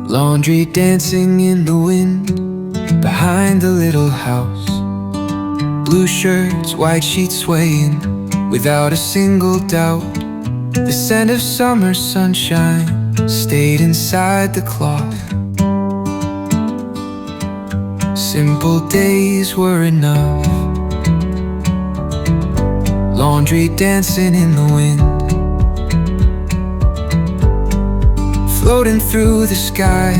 Laundry dancing in the wind behind the little house. Blue shirts, white sheets swaying without a single doubt. The scent of summer sunshine stayed inside the cloth. Simple days were enough. Laundry dancing in the wind, floating through the sky,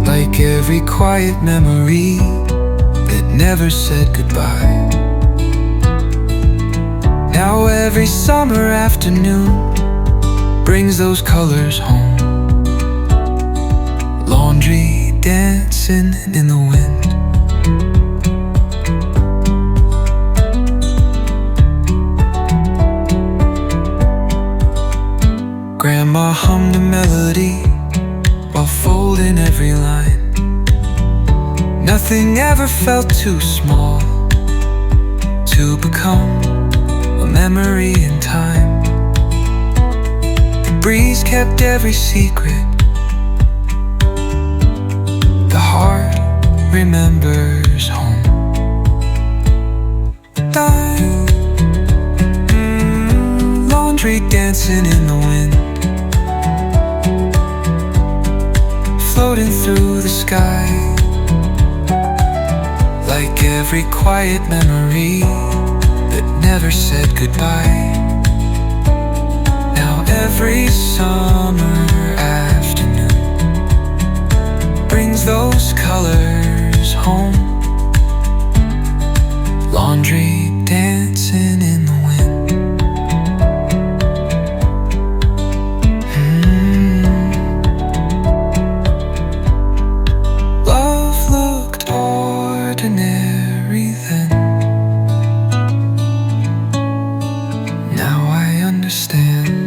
like every quiet memory that never said goodbye. Now every summer afternoon brings those colors home. Laundry dancing in the wind. Grandma hummed a melody while folding every line. Nothing ever felt too small to become a memory in time. The breeze kept every secret. The heart remembers home. Laundry dancing in the wind, floating through the sky, like every quiet memory that never said goodbye. Now every summer afternoon brings those colors home. Laundry dancing in the wind. Love looked ordinary then. Now I understand.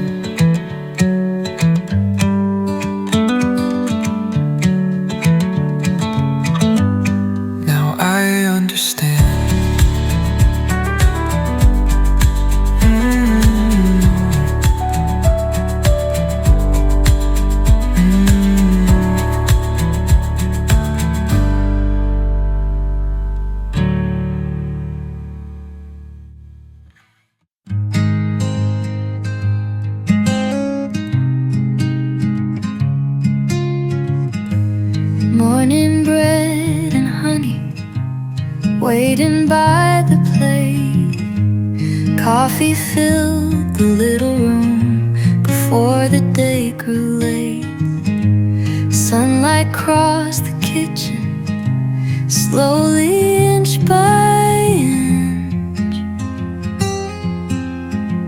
Now I understand. Morning bread and honey, waiting by the plate. Coffee filled the little room before the day grew late. Sunlight crossed the kitchen, slowly inch by inch.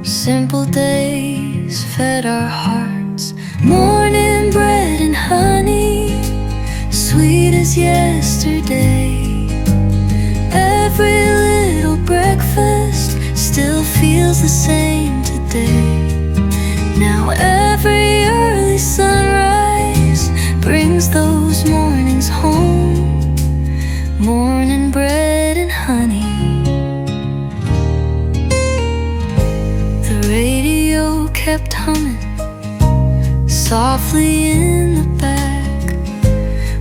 Simple days fed our hearts. Morning bread and honey, sweet as yesterday. Every little breakfast still feels the same today. Now every early sunrise brings those mornings home. Morning bread and honey. The radio kept humming softly in the back.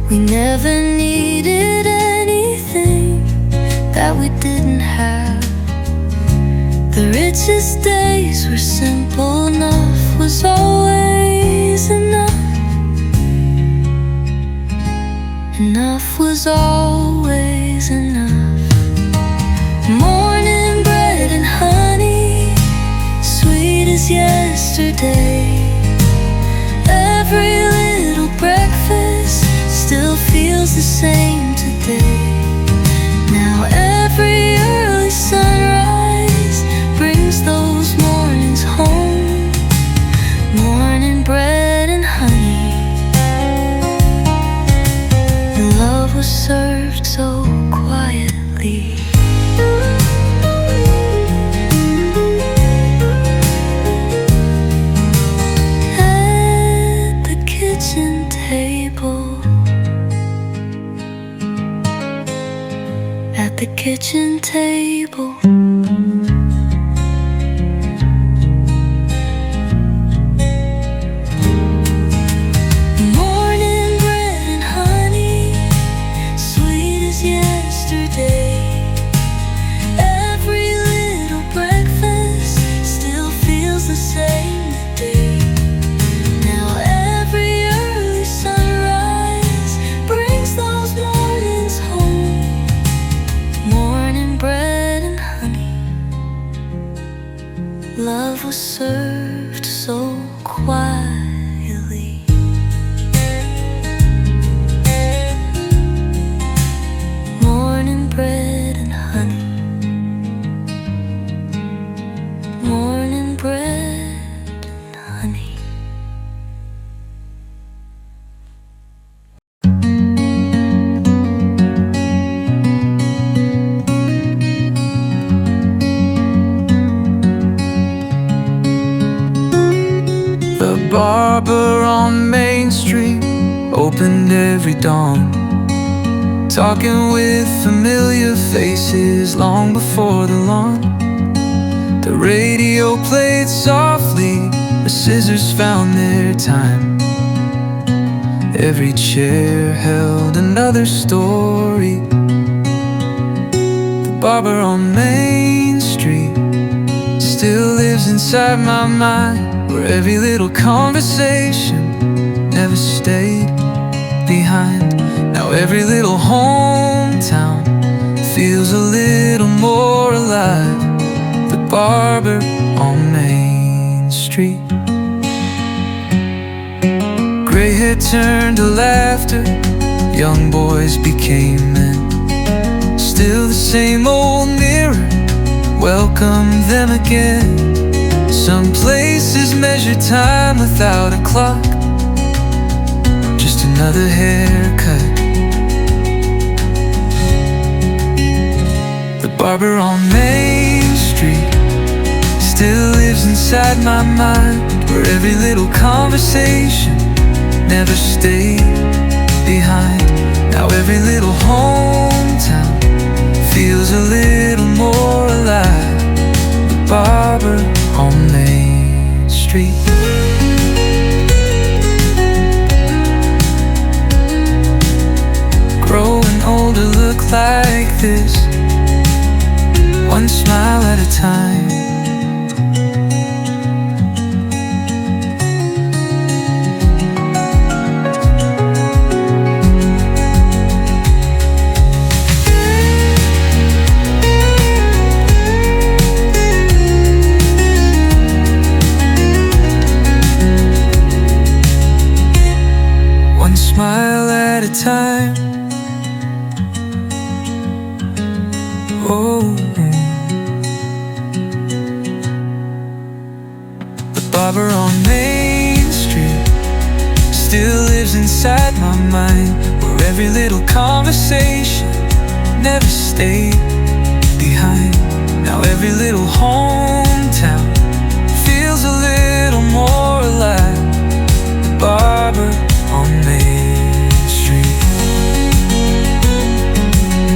We never needed anything that we didn't have. The richest days were simple. Enough was always enough. Enough was always enough. Morning bread and honey, sweet as yesterday. Every little breakfast still feels the same today. Now every early sunrise brings those mornings home. Morning bread and honey. And love was served so quietly. At the kitchen table. At the kitchen table. love was served so quietly. Morning bread and honey, morning bread and honey. The barber on Main Street opened every dawn, talking with familiar faces long before the lawn. The radio played softly, the scissors found their time. Every chair held another story. The barber on Main Street still lives inside my mind, where every little conversation never stayed behind. Now every little hometown feels a little more alive. The barber on Main Street. Gray hair turned to laughter, young boys became men. Still the same old mirror welcomed them again. Some places measure time without a clock, just another haircut. The barber on Main Street still lives inside my mind, where every little conversation never stayed behind. Now every little hometown feels a little more alive. The barber on Main Street. Growing older look like this, one smile at a time. One smile at a time. Oh, the barber on Main Street still lives inside my mind, where every little conversation never stayed behind. Now every little hometown feels a little more alive. The barber on Main Street.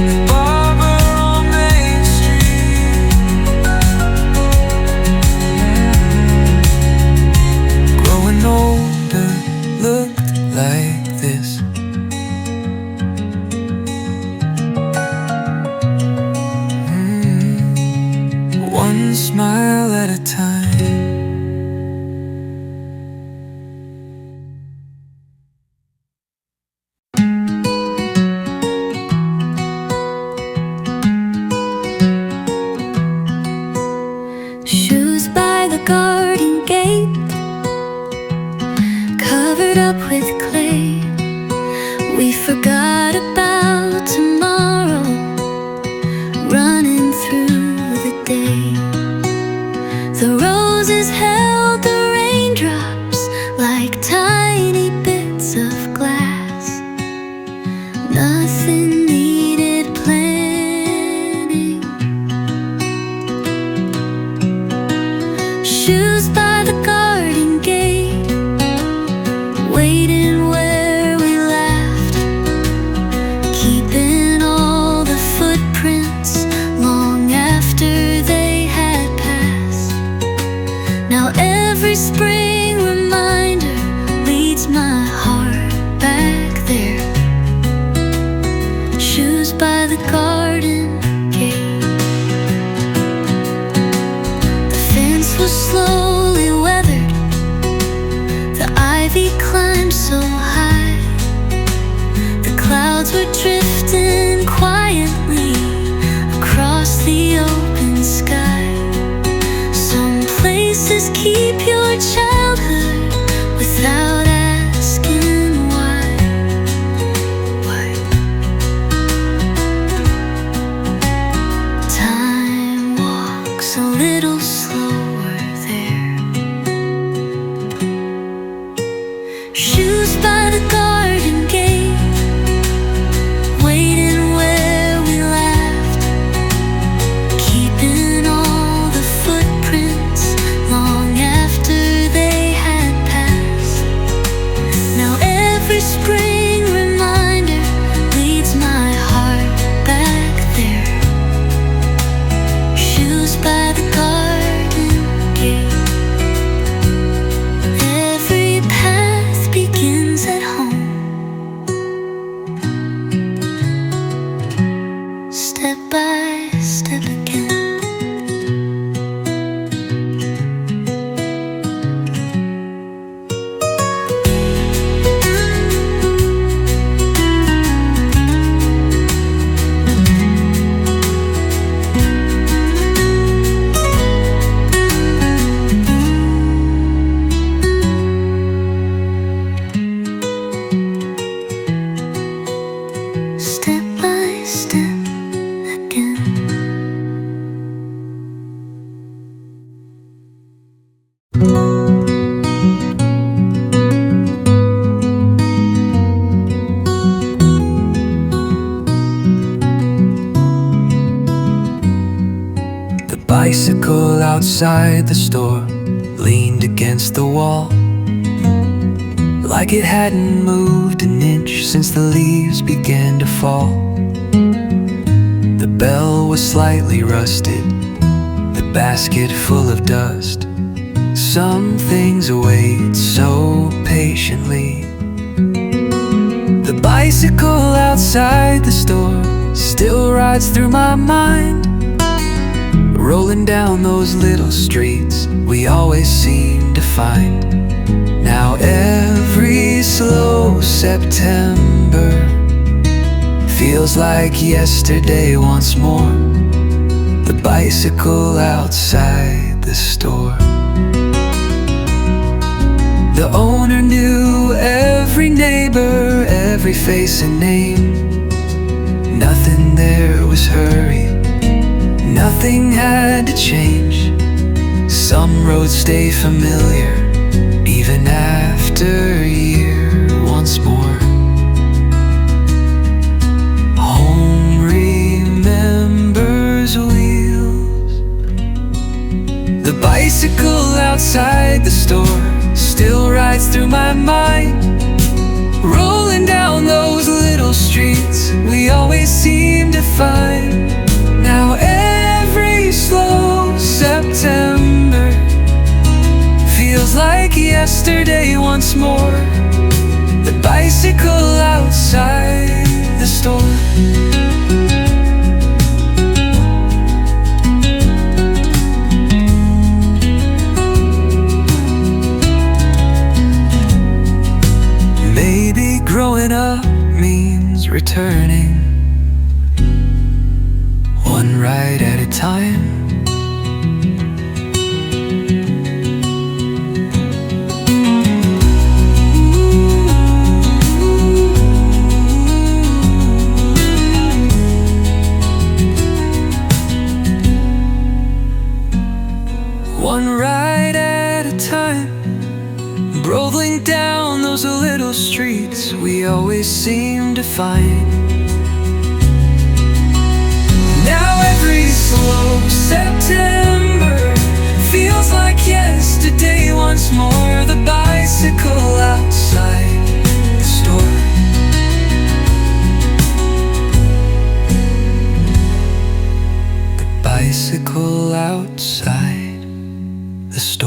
The barber on Main Street. Growing older looked like this. One smile at a time. Shoes by the garden gate, covered up with clay. We forgot about tomorrow, running through the day. The roses held the raindrops like tiny bits of glass. Nothing needed planning. Shoes by the garden gate, waiting where we laughed, keeping all the footprints long after they had passed. Now every spring reminder leads my heart back there. Shoes by the garden gate. The fence was slowly weathered, the ivy climbed so high. The clouds were drifting quietly across the open sky. Some places step by step again. Step by step again. The bicycle outside the store leaned against the wall, like it hadn't moved an inch since the leaves began to fall. The bell was slightly rusted, the basket full of dust. Some things await so patiently. The bicycle outside the store still rides through my mind, rolling down those little streets we always seem to find. Now every slow September feels like yesterday once more. The bicycle outside the store. The owner knew every neighbor, every face and name. Nothing there was hurried, nothing had to change. Some roads stay familiar even after a year once more. Home remembers wheels. The bicycle outside the store still rides through my mind, rolling down those little streets we always seem to find. Now every slow September feels like yesterday once more. The bicycle outside the store. Maybe growing up means returning, one ride at a time. One ride at a time, rolling down those little streets we always seem to find. Now every slow September feels like yesterday once more. The bicycle outside the store. The bicycle outside the store.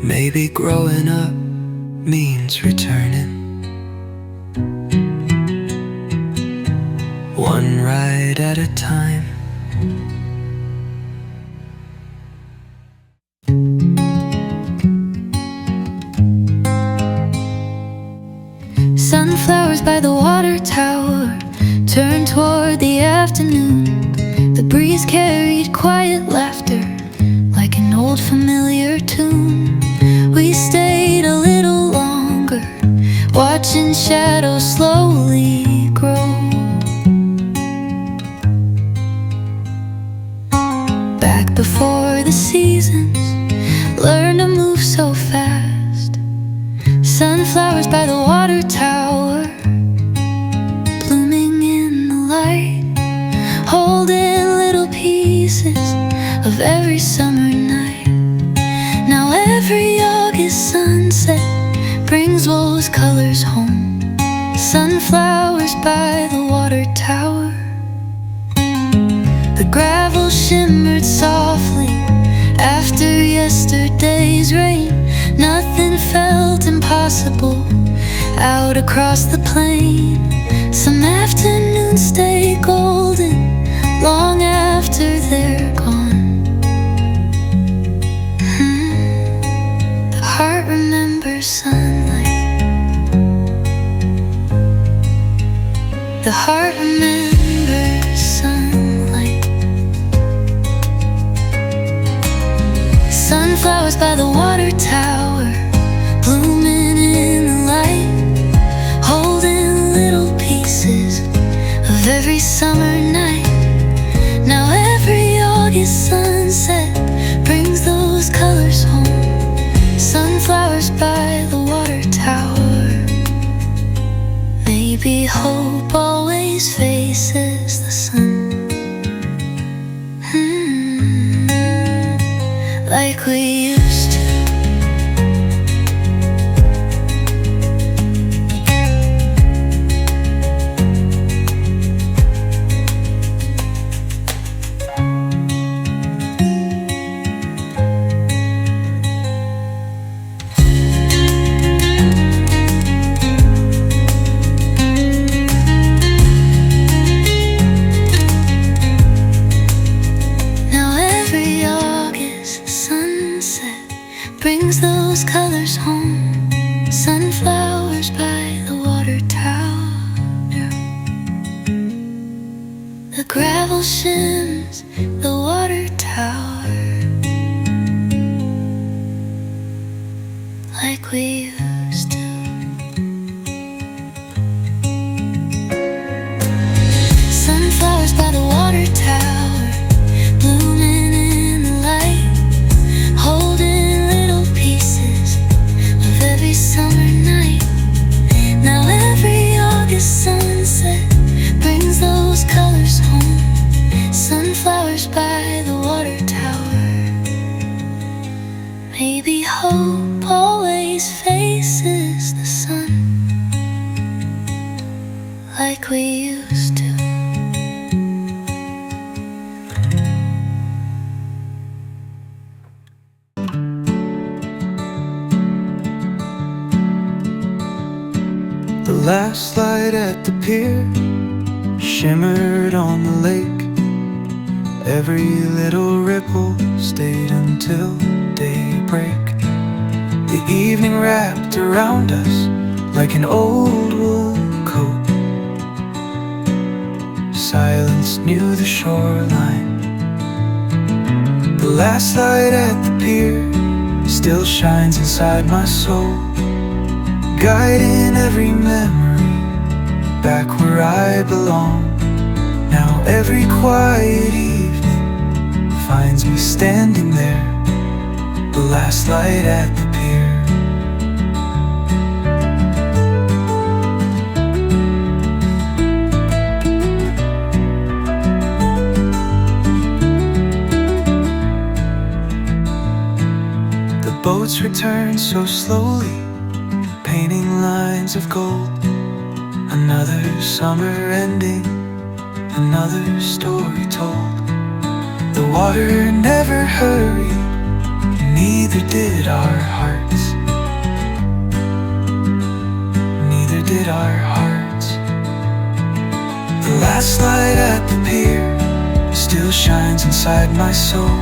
Maybe growing up means returning, one ride at a time. Sunflowers by the water tower turned toward the afternoon. The breeze carried quiet laughter like an old familiar tune. We stayed a little longer, watching shadows slowly grow. Back before the seasons learned to move so fast. Sunflowers by the water tower, blooming in the light, holding little pieces of every summer night. Now every August sunset brings rose colors home. Sunflowers by the water tower. The gravel shimmered softly after yesterday's rain. Nothing felt impossible out across the plain. Some afternoons stay golden long after they're gone. The heart remembers sunlight. The heart remembers sunlight. Sunflowers by the water tower, blooming in the light, holding little pieces of every summer night. Now every August sunset brings those colors home. Sunflowers by the water tower. Maybe hope always faces the sun. Like we used to. Brings those colors home. Sunflowers by the water tower. The gravel shims the water tower. Like we used to. Sunflowers by the water tower, blooming in the light, holding little pieces of every summer night. Now every August sunset brings those colors home. Sunflowers by the water tower. Maybe hope always faces the sun. Like we used to. The last light at the pier shimmered on the lake. Every little ripple stayed until daybreak. The evening wrapped around us like an old wool coat. Silence knew the shoreline. The last light at the pier still shines inside my soul, guiding every memory back where I belong. Now every quiet evening finds me standing there, the last light at the pier. The boats return so slowly, painting lines of gold. Another summer ending, another story told. The water never hurried, neither did our hearts. Neither did our hearts. The last light at the pier still shines inside my soul,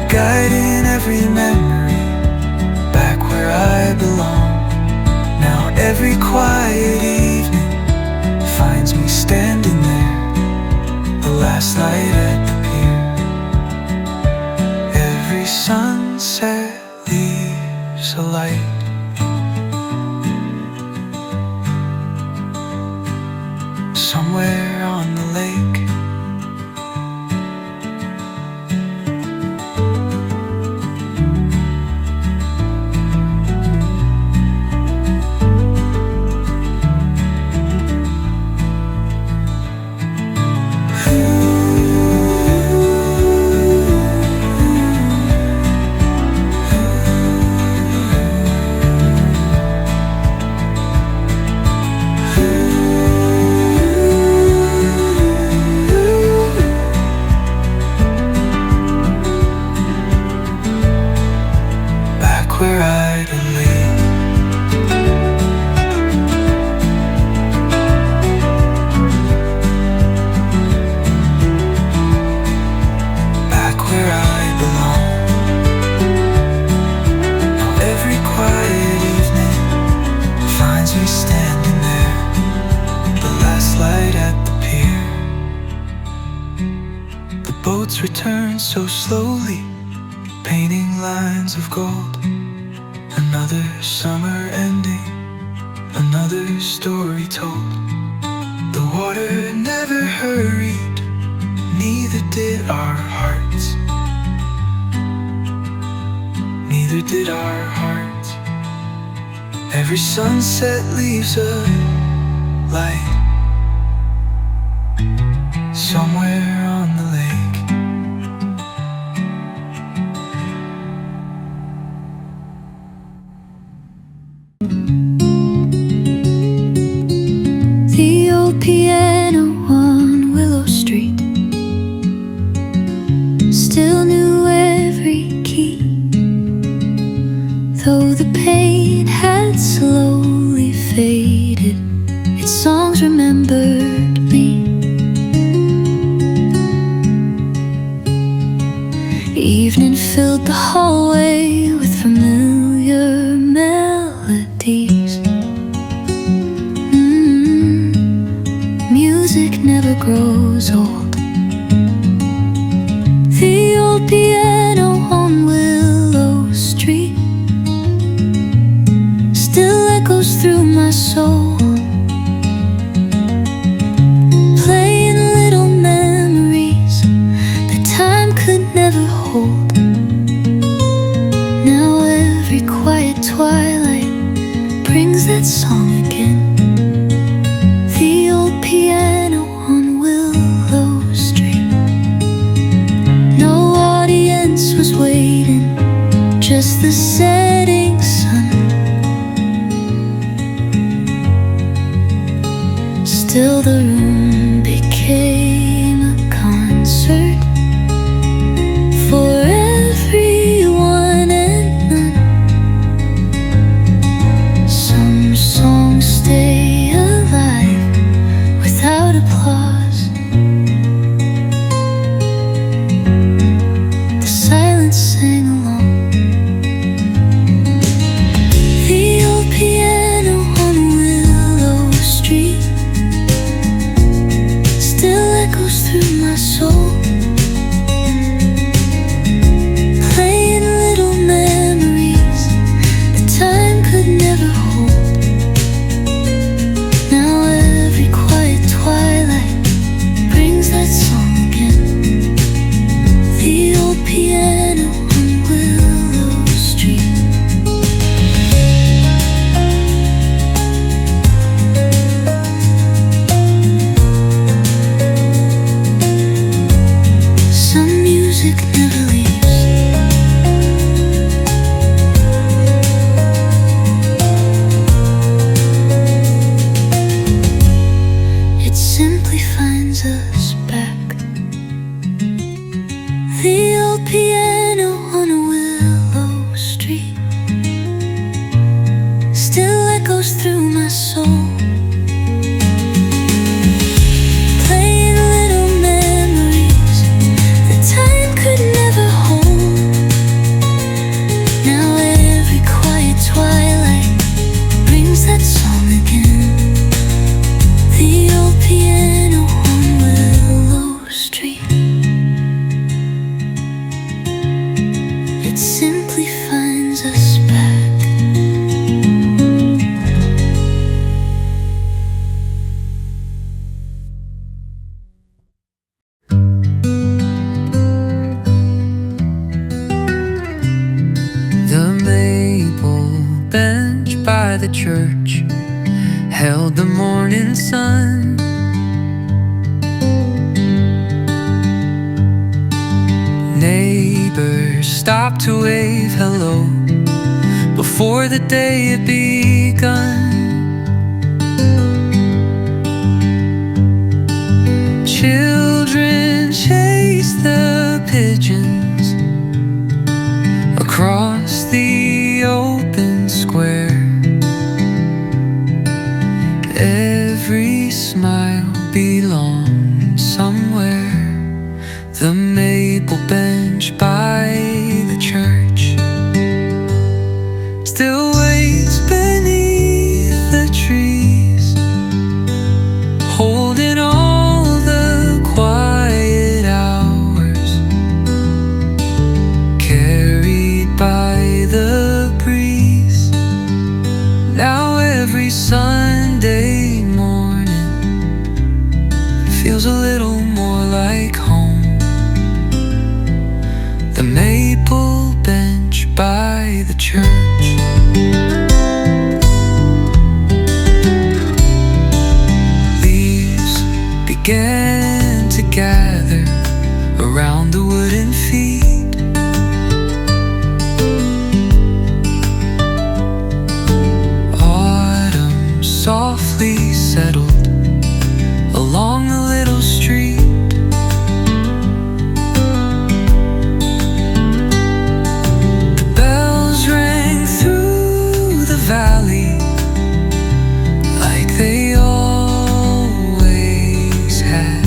guiding every memory back where I belong. Now every quiet evening finds me standing there, the last light at the pier. Every sunset leaves a light. Somewhere on the lake. Clouds return so slowly, painting lines of gold. Another summer ending, another story told. The water never hurried, neither did our hearts. Neither did our hearts. Every sunset leaves a light somewhere on the lake. The old piano on Willow Street still knew every key, though the pain had slowly faded. Its songs remembered me. Evening filled the hallway with familiar melodies. Music never grows old. The old piano on Willow Street still echoes through my soul, playing little memories that time could never hold. Now every quiet twilight brings that song again. The old piano on Willow Street. No audience was waiting, just the setting sun. Still the room became a concert for everyone and none. Some songs stay alive without applause. The silence sang along. The old piano on Willow Street still echoes through my soul, playing little memories that time could never hold. Now every quiet twilight brings that song again. The old piano on Willow Street. Some music never leaves. It simply finds us back. The old piano on Willow Street still echoes through my soul, playing little memories that time could never hold. Now every quiet twilight brings that song again. The old piano on Willow Street. It simply finds us back. The maple bench by the church held the morning sun. Neighbors stopped to wave hello before the day had begun. Children chased the pigeons across the open square. Every smile belongs somewhere. The maple bench by the church still waits beneath the trees, holding all the quiet hours around the wooden feet. Autumn softly settled along the little street. The bells rang through the valley like they always had.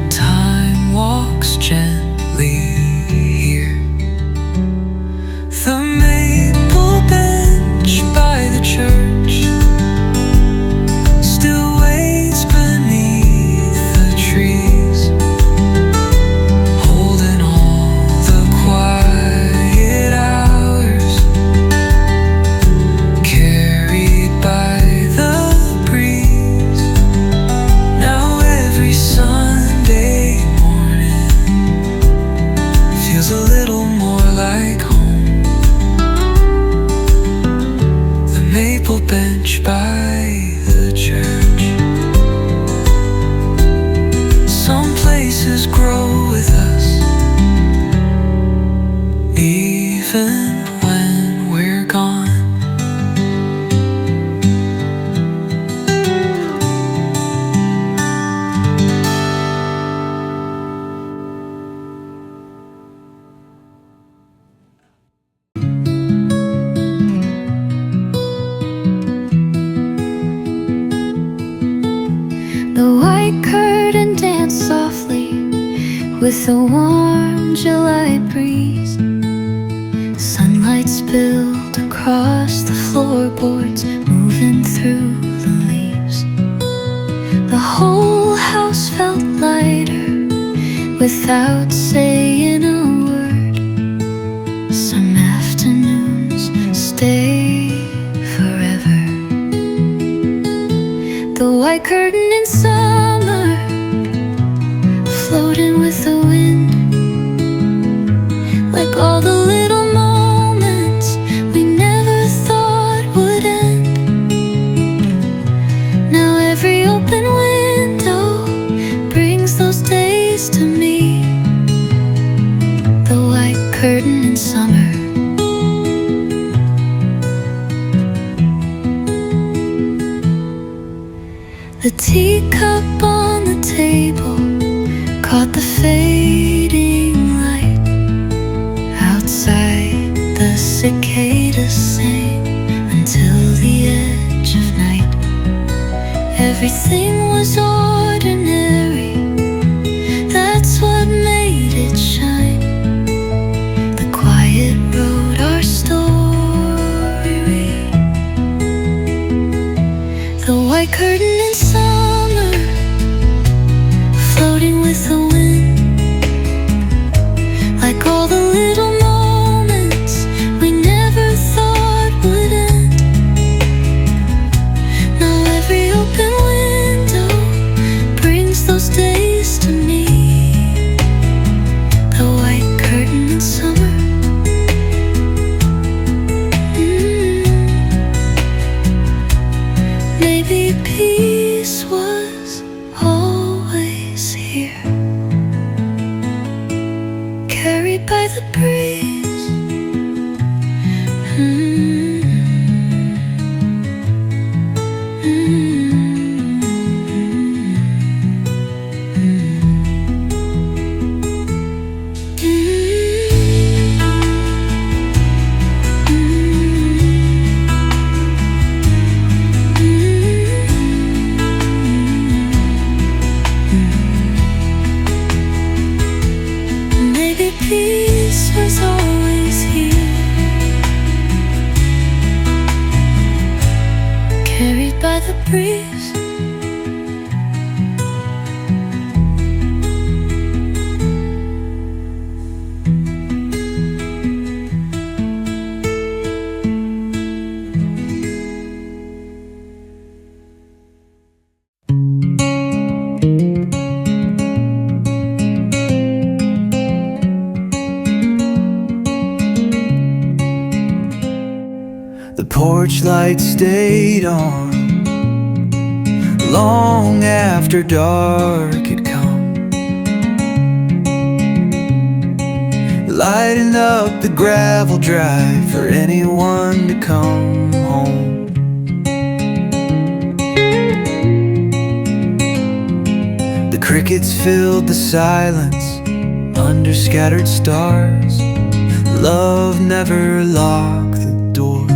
Time walks gently here. The maple bench by the church still waits beneath the trees, holding all the quiet hours, carried by the breeze. Now every Sunday morning feels a little more like home. The maple bench by the church. Some places grow with us, even when we're gone. The white curtain danced softly with the warm July breeze. Sunlight spilled across the floorboards, moving through the leaves. The whole house felt lighter without saying a word. Some afternoons stay forever. The white curtain in summer, floating with the wind, like all the little moments we never thought would end. Now every open window brings those days to me. The white curtain in summer. The teacup on the table caught the fading light. Outside, the cicadas sang until the edge of night. Everything was ordinary, that's what made it shine. The quiet wrote our story. The white curtain in summer, floating with the wind, like all the little moments we never thought would end. Now every open window brings those days to me. The white curtain in summer. Maybe peace was always here, carried by the breeze. Maybe peace was always here, carried by the breeze. The porch light stayed on long after dark had come. lighting up the gravel drive for anyone to come home. The crickets filled the silence under scattered stars. Love never locked the door.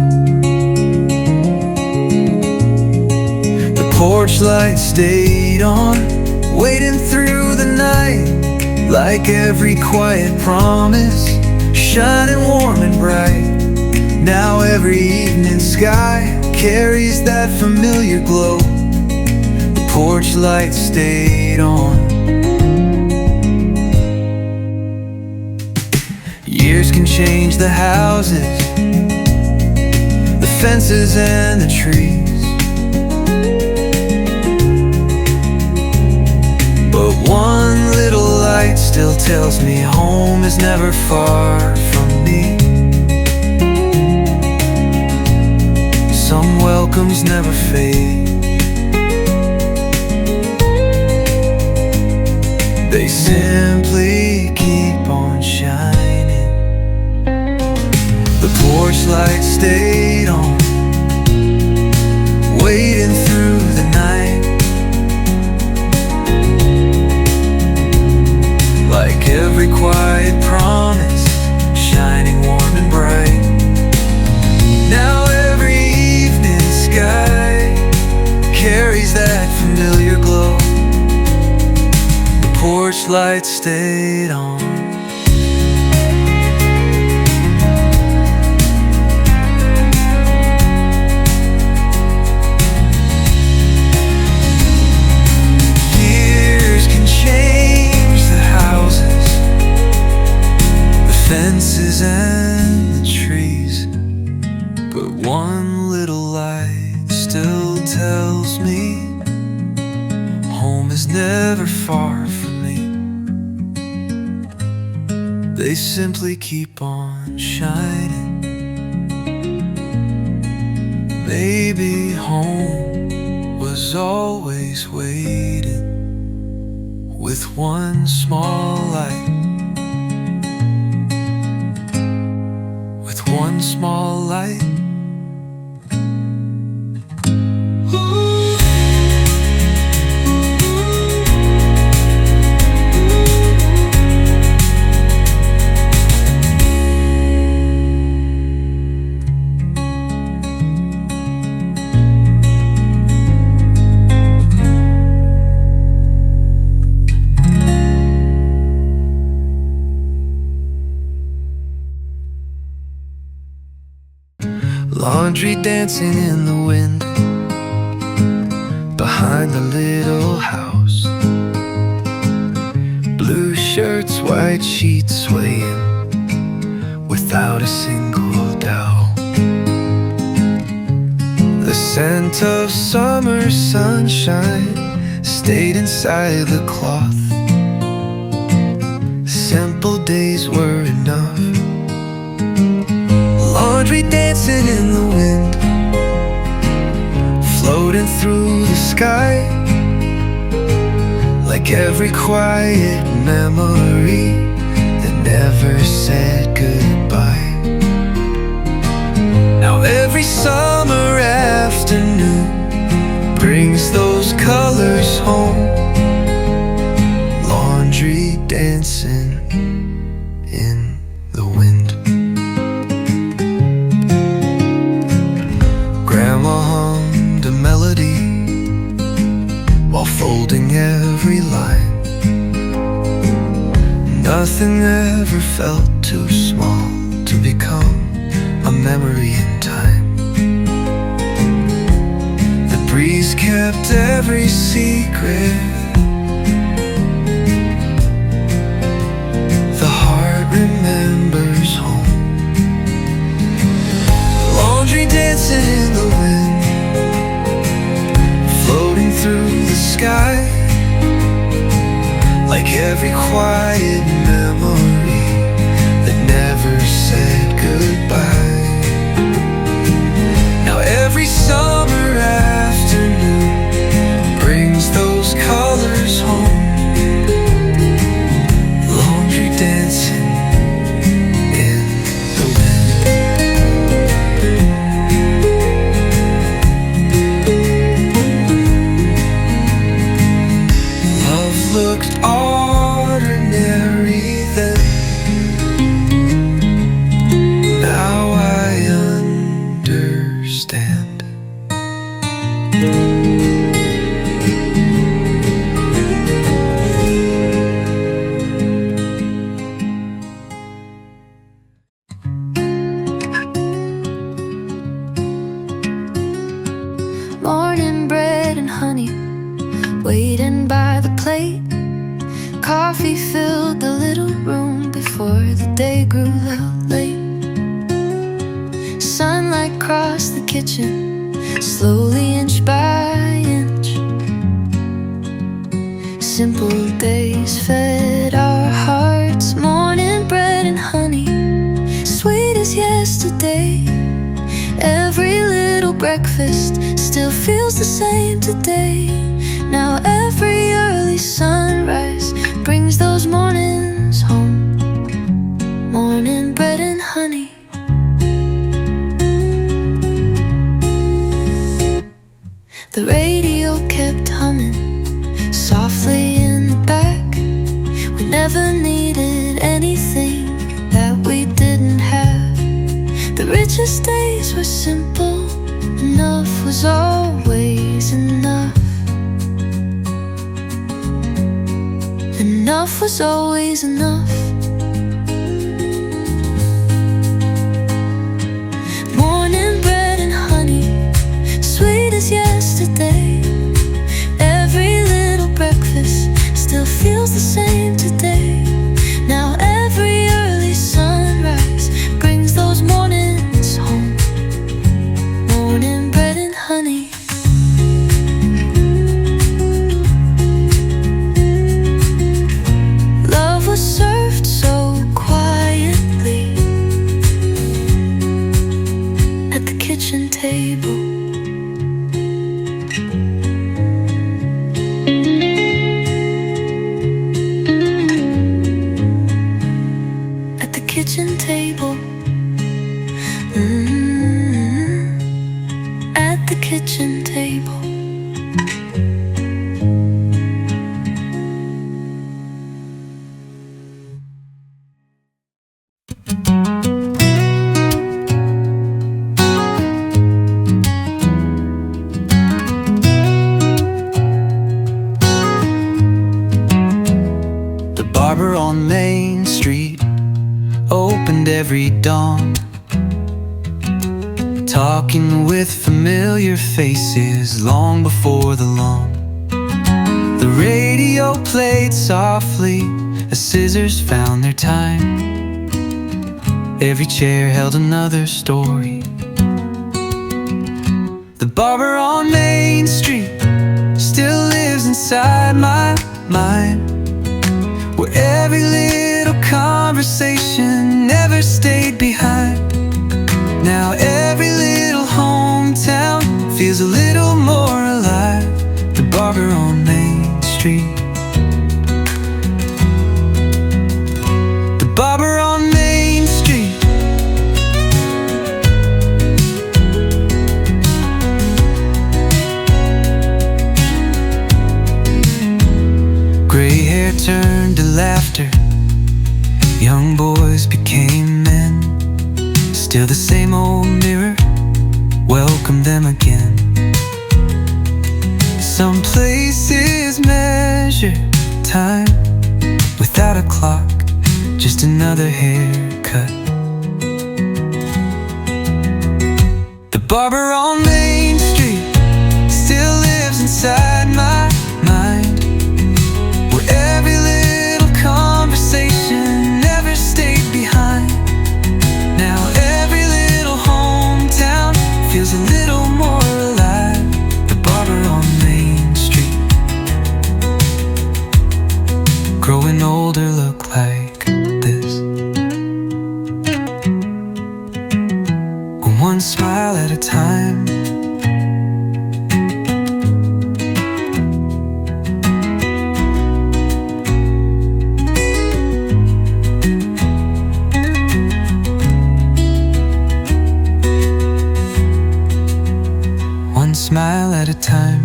The porch light stayed on, waiting through the night, like every quiet promise, shining warm and bright. Now every evening sky carries that familiar glow. The porch light stayed on. Years can change the houses, the fences and the trees, but one little light still tells me home is never far from me. Some welcomes never fade, they simply keep on shining. The porch light stayed on, waiting through the night, like every quiet promise, shining warm and bright. Now every evening sky carries that familiar glow. The porch light stayed on. Fences and the trees, but one little light still tells me home is never far from me. They simply keep on shining. Maybe home was always waiting with one small light. One small light. Laundry dancing in the wind behind the little house. Blue shirts, white sheets swaying without a single doubt. The scent of summer sunshine stayed inside the cloth. Simple days were enough. Laundry dancing in the wind, floating through the sky, like every quiet memory that never said goodbye. Now every summer afternoon brings those colors home. Laundry dancing in the wind. Hummed a melody while folding every line. Nothing ever felt too small to become a memory in time. The breeze kept every secret. The heart remembers home. Laundry dancing in the wind, floating through the sky, like every quiet memory that never said goodbye. Now every summer afternoon brings those colors home. Laundry dancing Morning bread and honey, waiting by the plate. Coffee filled the little room before the day grew late. Sunlight crossed the kitchen, slowly inch by inch. Simple days fed our hearts. Morning bread and honey, sweet as yesterday. Every little breakfast still feels the same today. Now every early sunrise brings those mornings home. Morning bread and honey. The radio kept humming softly in the back. We never needed anything that we didn't have. The richest days were simple. Enough was always enough. Enough was always enough. Morning bread and honey, sweet as yesterday. Every little breakfast still feels the same today. Now every early sunrise brings those mornings home. Morning bread and honey. Love was served so quietly at the kitchen table. At the kitchen table. At the kitchen table. The barber on Main Street opened every dawn, talking with familiar faces long before the lawn. The radio played softly as scissors found their time. Every chair held another story. The barber on Main Street still lives inside my mind, where every little conversation never stayed behind. Now every little hometown feels a little more alive. The barber on Main Street. The barber on Main Street. Gray hair turned to laughter, young boys became men. Still the same old mirror, welcome them again. Some places measure time without a clock, just another haircut. The barber on Main Street still lives inside my mind, where every little conversation never stayed behind. Now every little hometown feels a little more alive. The barber on Main Street. Growing older look like this, one smile at a time. One smile at a time.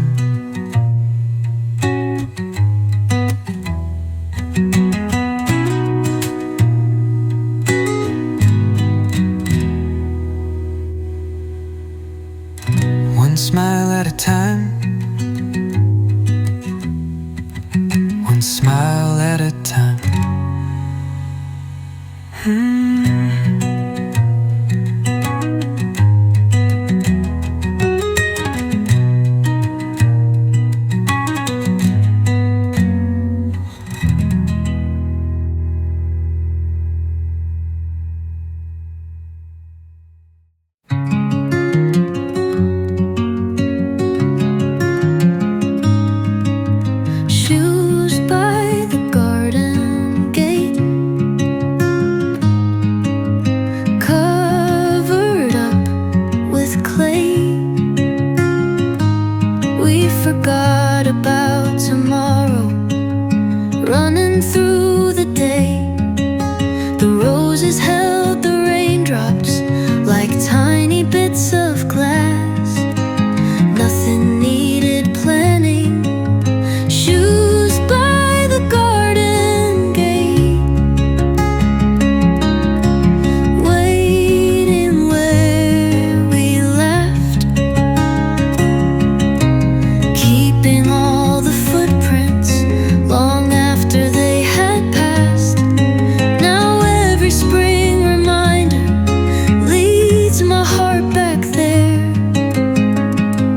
One smile at a time, one smile at a time. Forgot about tomorrow, running through the day. The roses held the raindrops like tiny bits of glass. Nothing needed planning. Shoes by the garden gate, waiting where we left, keeping all the footprints long after they had passed. Now every spring reminder leads my heart back there.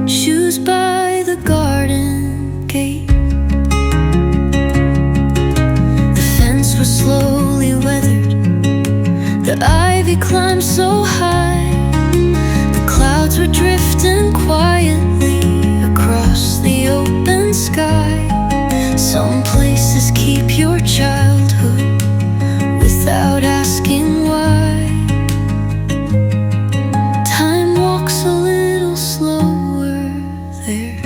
Shoes by the garden gate. The fence was slowly weathered, the ivy climbed so high. The clouds were drifting quietly across the open sky. Some places keep your childhood without asking why. Time walks a little slower there.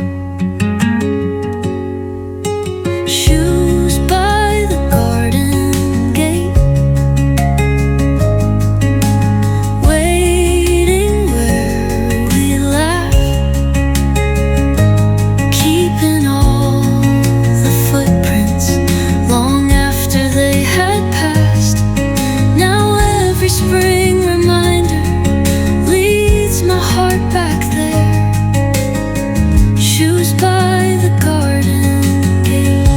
Shoes by the garden gate, waiting where we laugh, keeping all the footprints long after they had passed. Now every spring reminder leads my heart back there. Shoes by the garden gate.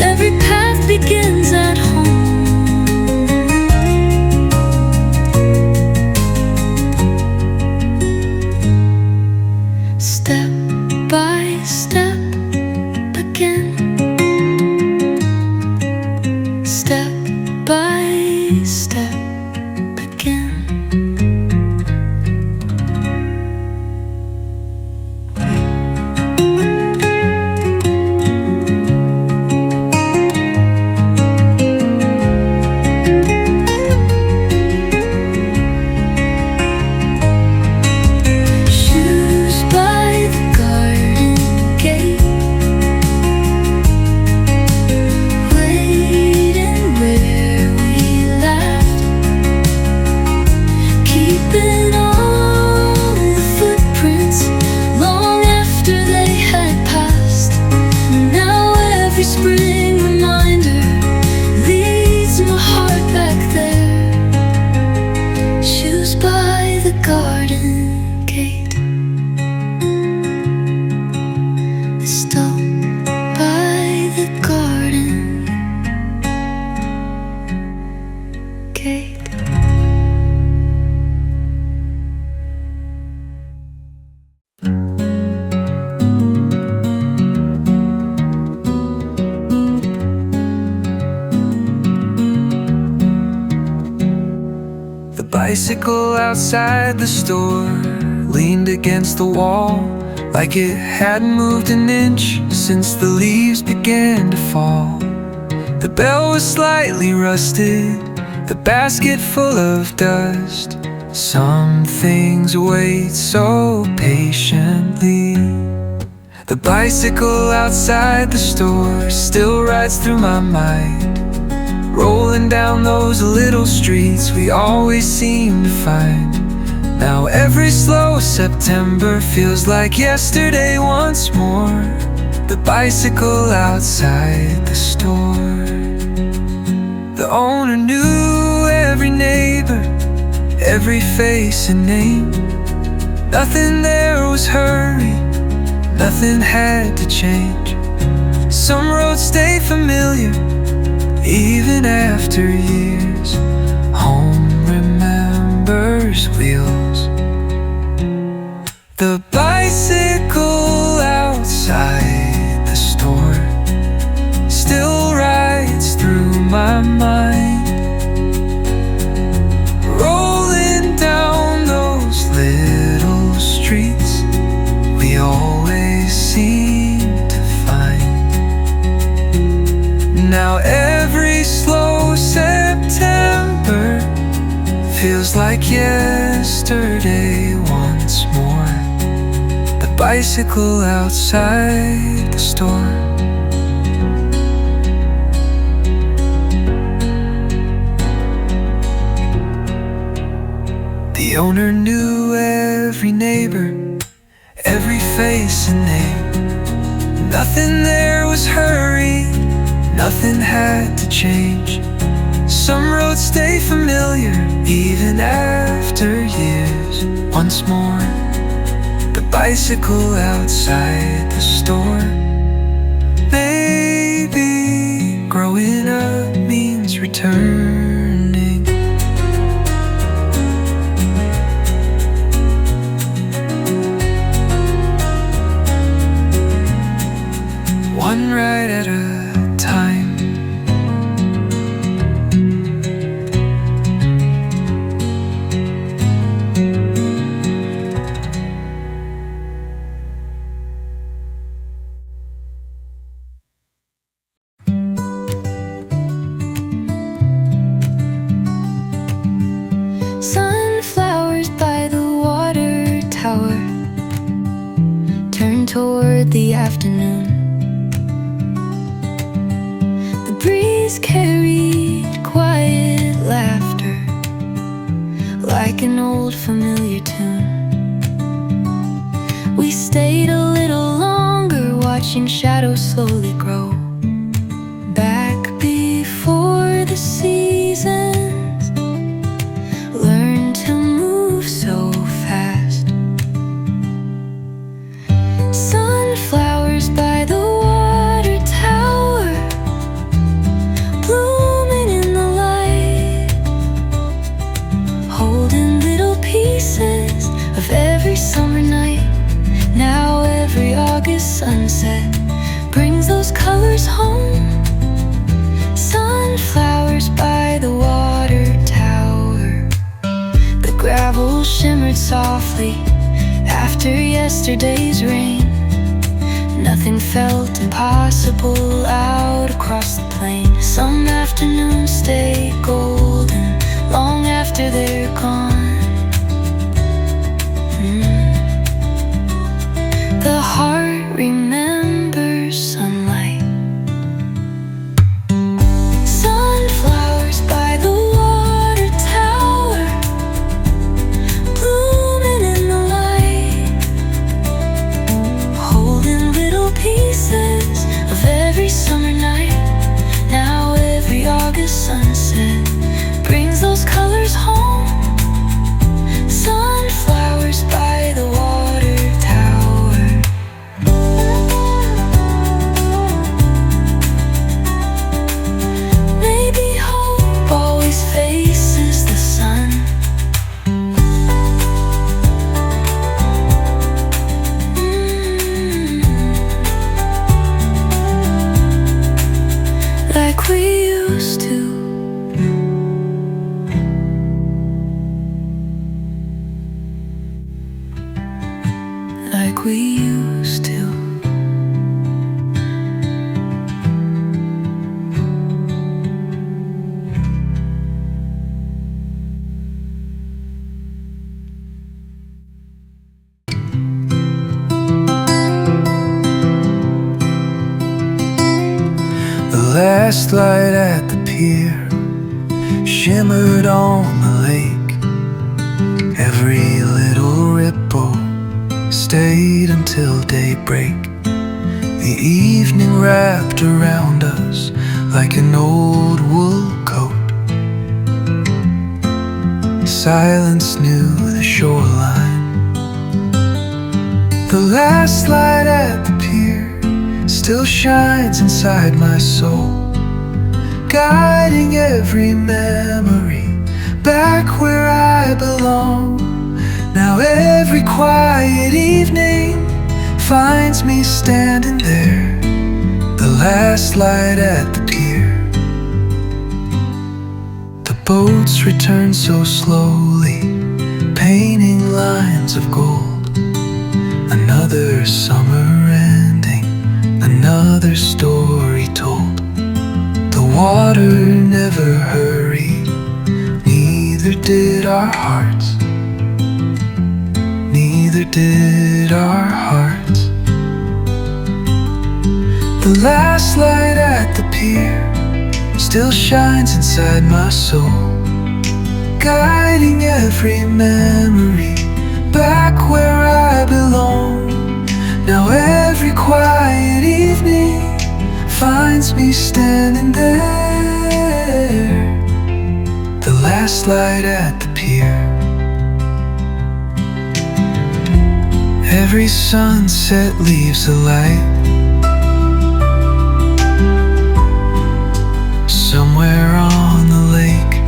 Every path begins at home. Step by step again. Step by step again. Shoes by the garden gate, waiting where we laughed, keeping all the footprints long after they had passed. Now every spring reminder leads my heart back there. Shoes by the garden gate. Stop by the garden gate. The bicycle outside the store leaned against the wall like it hadn't moved an inch since the leaves began to fall. The bell was slightly rusted, the basket full of dust. Some things wait so patiently. The bicycle outside the store still rides through my mind, rolling down those little streets we always seem to find. Now every slow September feels like yesterday once more. the bicycle outside the store. The owner knew every neighbor, every face and name. Nothing there was hurry, nothing had to change. Some roads stay familiar, even after years. Home remembers wheels. The bicycle outside the store still rides through my mind, rolling down those little streets we always seem to find. Now every slow September feels like yesterday once more. The bicycle outside the store. The owner knew every neighbor, every face and name. Nothing there was hurry, nothing had to change. Some roads stay familiar, even after years. Once more, the bicycle outside the store. Maybe growing up means returning. One ride at a time. Sunflowers by the water tower turn toward the afternoon. The breeze carried quiet laughter like an old familiar tune. We stayed a little longer, watching shadows slowly grow back before the seasons learn to move so fast. Sunflowers by the water tower, blooming in the light, holding little pieces of every summer night. Now every August sunset brings those colors home. Sunflowers by the water tower. The gravel shimmered softly after yesterday's rain. Nothing felt impossible out across the plain. Some afternoons stay golden long after they're gone. The heart remembers sunlight. Sunflowers by the water tower, blooming in the light, holding little pieces of every summer night. Now every August sunset brings those colors home. Sunflowers by the water tower. Maybe hope always faces the sun. Like we used to. Like we used to. The last light at the pier shimmered on the lake. Every little ripple stayed until daybreak. The evening wrapped around us like an old wool coat. Silence knew the shoreline. The last light at the pier still shines inside my soul, guiding every memory back where I belong. Now every quiet evening finds me standing there, the last light at the pier. The boats return so slowly, painting lines of gold. Another summer ending, another story told. The water never hurried, neither did our hearts. Neither did our hearts. The last light at the pier still shines inside my soul, guiding every memory back where I belong. Now every quiet evening finds me standing there, the last light at the pier. Every sunset leaves a light somewhere on the lake.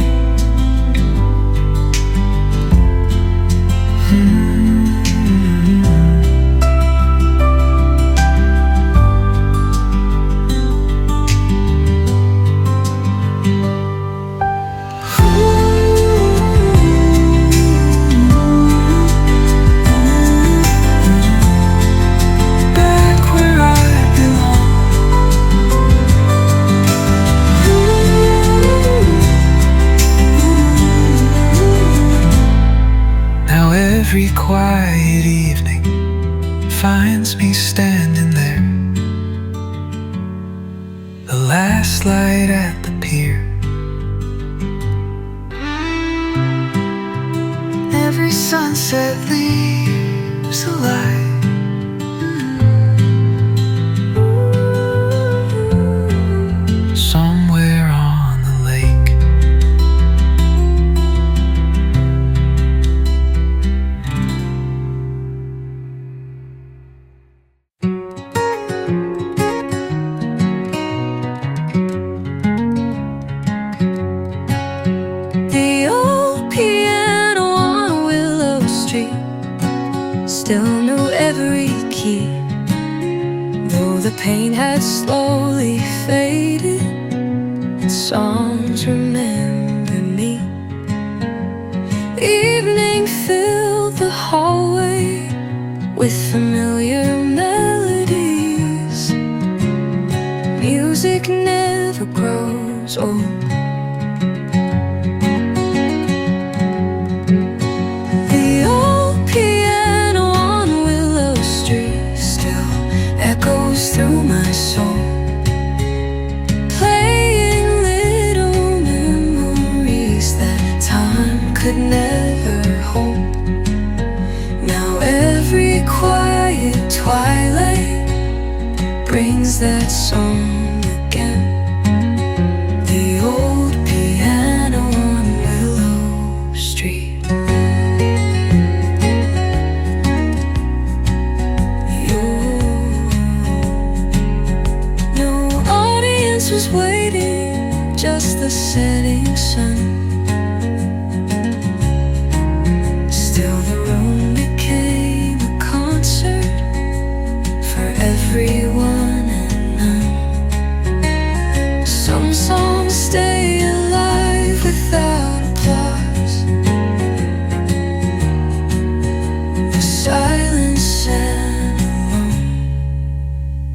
Every quiet evening finds me standing there, the last light at the pier. Every sunset leaves a light somewhere on the lake. Still knew every key, though the pain had slowly faded. Songs remember me. Evening filled the hallway with familiar melodies. Music never grows old. Through my soul, playing little memories that time could never hold. Now every quiet twilight brings that song again. The old piano on Willow Street. Was waiting, just the setting sun. Still the room became a concert for everyone and none. Some songs stay alive without applause. The silence and alone.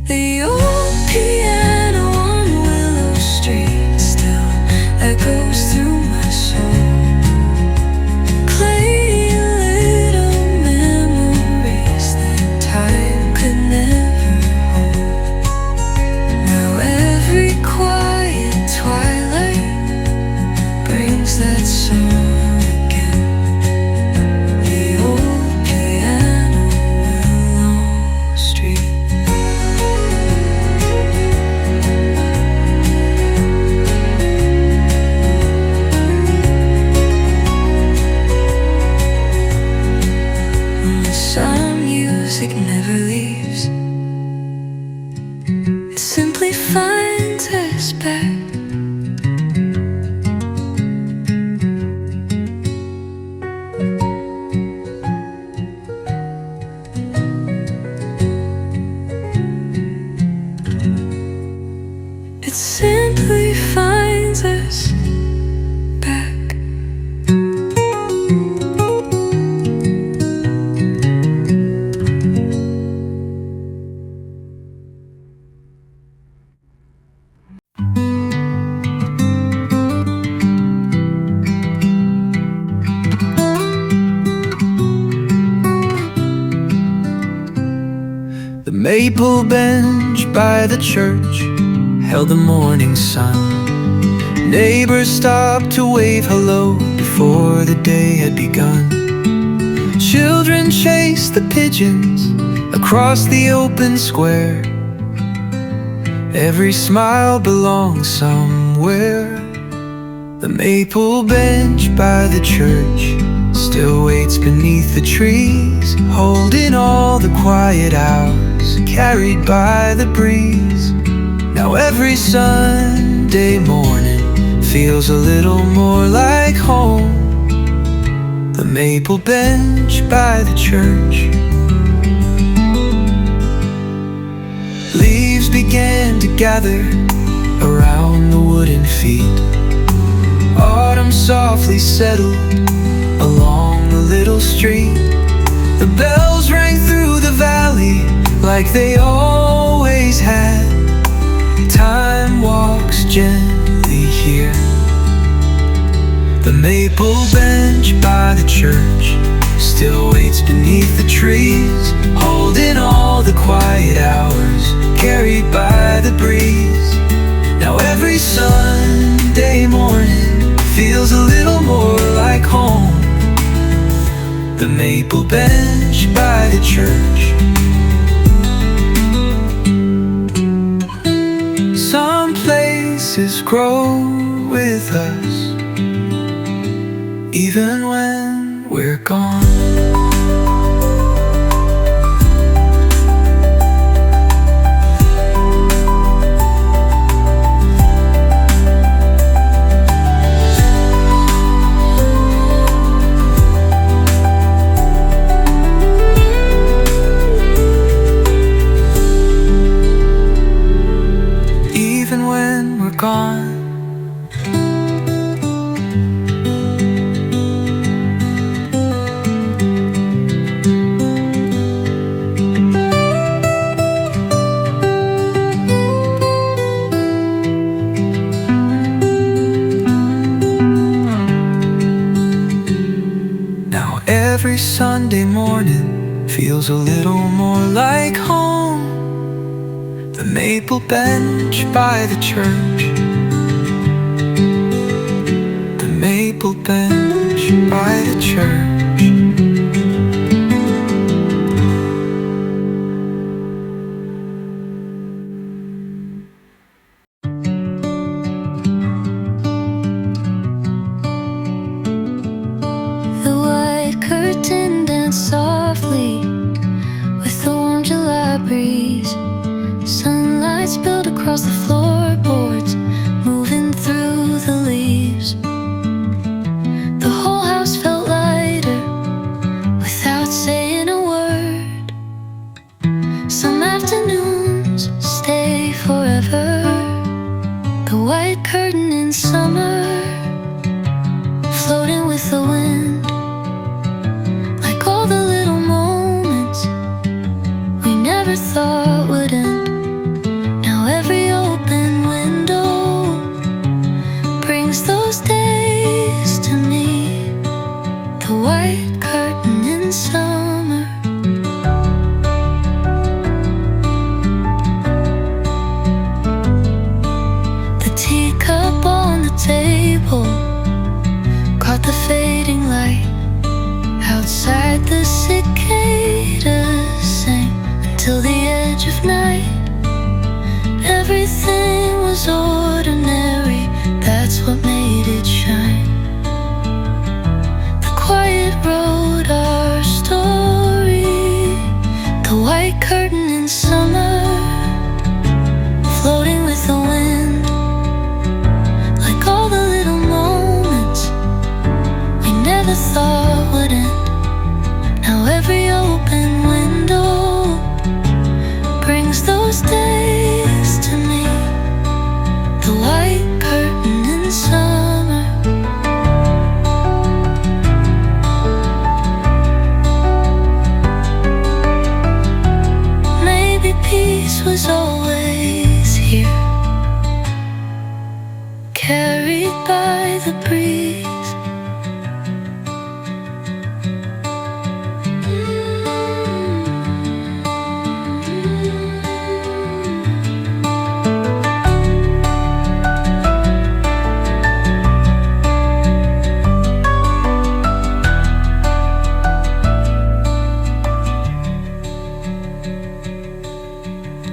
The old piano echoes through my soul, playing little memories that time could never hold. Now every quiet us back. It simply finds us back. The maple bench by the church held the morning sun. Neighbors stopped to wave hello before the day had begun. Children chased the pigeons across the open square. Every smile belongs somewhere. The maple bench by the church still waits beneath the trees, holding all the quiet hours carried by the breeze. Now every Sunday morning feels a little more like home. The maple bench by the church. Leaves began to gather around the wooden feet. Autumn softly settled along the little street. The bells rang through the valley like they always had. Time walks gently here. The maple bench by the church still waits beneath the trees, holding all the quiet hours carried by the breeze. Now every Sunday morning feels a little more like home. The maple bench by the church. Some places grow with us, even when we're gone. Even when we're gone. Now every Sunday morning feels a little more like home. The maple bench by the church. The maple bench by the church. The white curtain danced softly with the warm July breeze. Sunlight spilled across the floorboards, moving through the leaves. The whole house felt lighter without saying a word. Some afternoons stay forever. The white curtain in summer, floating with the wind, like all the little moments we never thought would end. Now every open window brings those days to me. The white curtain in summer. The teacup on the table caught the fading light. Outside the cicadas sang until the edge of night. Everything was ordinary, that's what made it shine. The quiet wrote our story. The white curtain in summer, floating with the wind, by the breeze.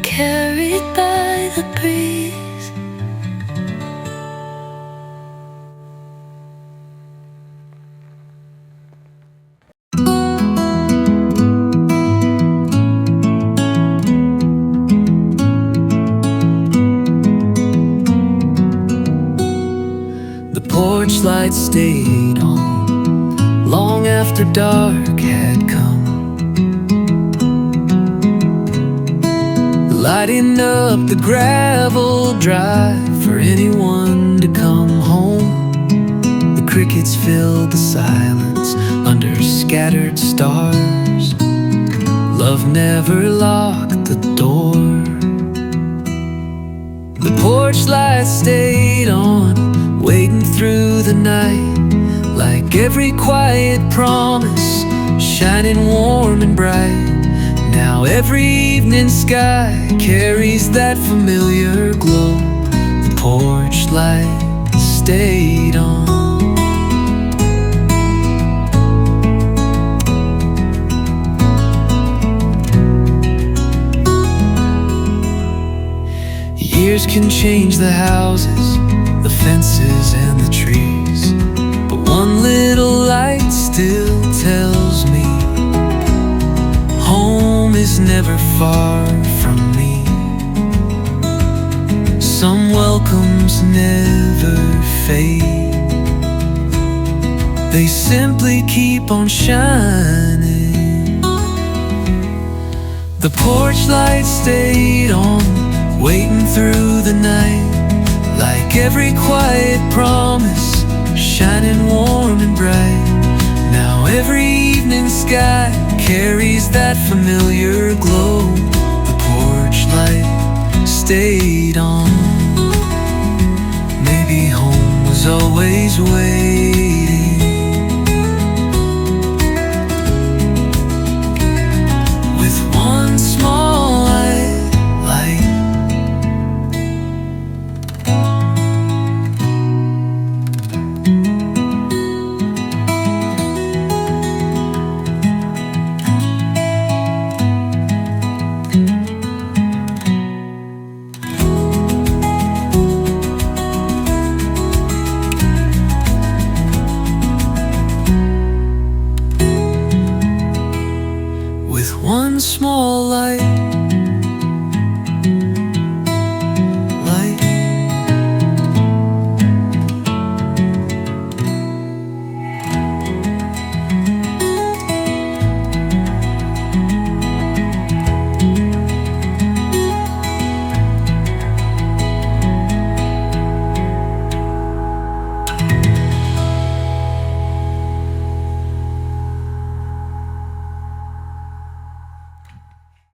Carried by the breeze. The porch light stayed on long after dark had come, lighting up the gravel drive for anyone to come home. The crickets filled the silence under scattered stars. Love never locked the door. The porch light stayed on, waiting through the night, like every quiet promise, shining warm and bright. Now every evening sky carries that familiar glow. The porch light stayed on. Years can change the houses, the fences and the trees, but one little light still tells me home is never far from me. Some welcomes never fade, they simply keep on shining. The porch light stayed on, waiting through the night, like every quiet promise, shining warm and bright. Now every evening sky carries that familiar glow. The porch light stayed on. Maybe home was always where